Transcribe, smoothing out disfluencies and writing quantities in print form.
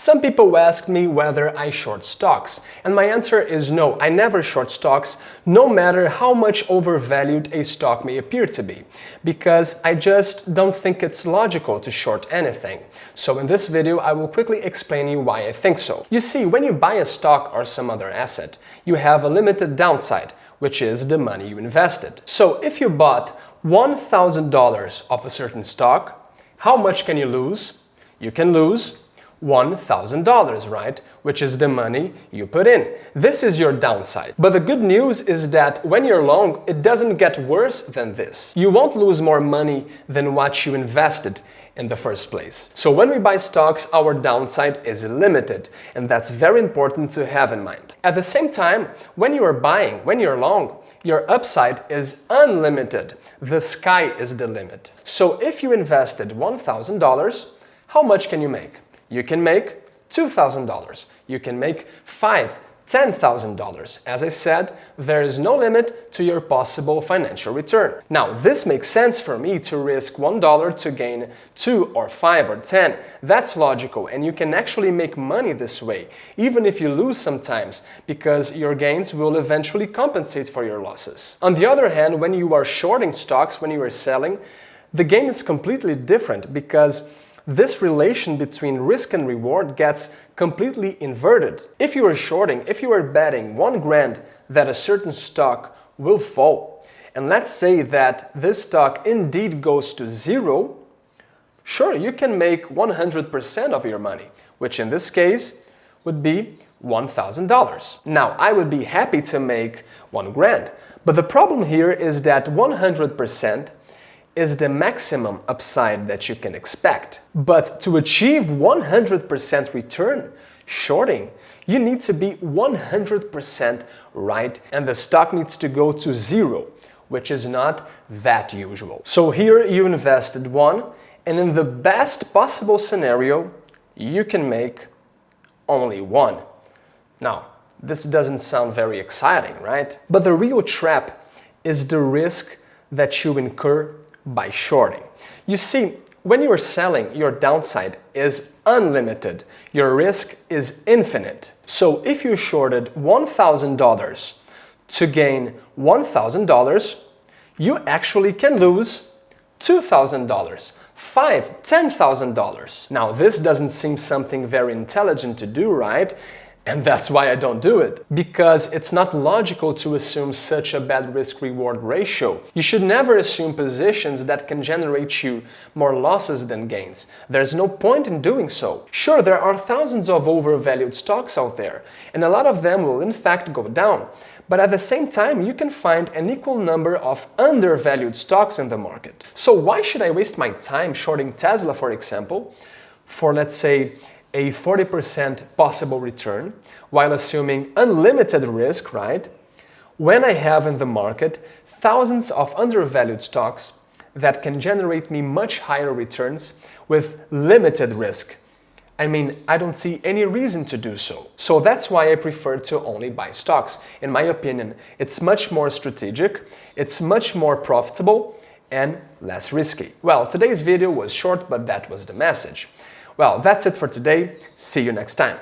Some people ask me whether I short stocks, and my answer is no, I never short stocks, no matter how much overvalued a stock may appear to be, because I just don't think it's logical to short anything. So in this video, I will quickly explain you why I think so. You see, when you buy a stock or some other asset, you have a limited downside, which is the money you invested. So if you bought $1,000 of a certain stock, how much can you lose? You can lose $1,000, right? Which is the money you put in. This is your downside. But the good news is that when you're long, it doesn't get worse than this. You won't lose more money than what you invested in the first place. So when we buy stocks, our downside is limited, and that's very important to have in mind. At the same time, when you are buying, when you're long, your upside is unlimited. The sky is the limit. So if you invested $1,000, how much can you make? You can make $2,000. You can make $5,000, $10,000. As I said, there is no limit to your possible financial return. Now, this makes sense for me to risk $1 to gain 2 or 5 or 10. That's logical, and you can actually make money this way, even if you lose sometimes, because your gains will eventually compensate for your losses. On the other hand, when you are shorting stocks, when you are selling, the game is completely different, because this relation between risk and reward gets completely inverted. If you are shorting, if you are betting $1,000 that a certain stock will fall, and let's say that this stock indeed goes to zero, sure, you can make 100% of your money, which in this case would be $1,000. Now, I would be happy to make $1,000, but the problem here is that 100% is the maximum upside that you can expect. But to achieve 100% return shorting, you need to be 100% right, and the stock needs to go to zero, which is not that usual. So here you invested $1, and in the best possible scenario, you can make only $1. Now, this doesn't sound very exciting, right? But the real trap is the risk that you incur by shorting. You see, when you are selling, your downside is unlimited. Your risk is infinite. So if you shorted $1,000 to gain $1,000, you actually can lose $2,000, $5,000, $10,000. Now, this doesn't seem something very intelligent to do, right? And that's why I don't do it, because it's not logical to assume such a bad risk-reward ratio. You should never assume positions that can generate you more losses than gains. There's no point in doing so. Sure, there are thousands of overvalued stocks out there, and a lot of them will in fact go down. But at the same time, you can find an equal number of undervalued stocks in the market. So why should I waste my time shorting Tesla, for example, for, let's say, a 40% possible return, while assuming unlimited risk, right? When I have in the market thousands of undervalued stocks that can generate me much higher returns with limited risk. I mean, I don't see any reason to do so. So that's why I prefer to only buy stocks. In my opinion, it's much more strategic, it's much more profitable, and less risky. Well, today's video was short, but that was the message. Well, that's it for today. See you next time.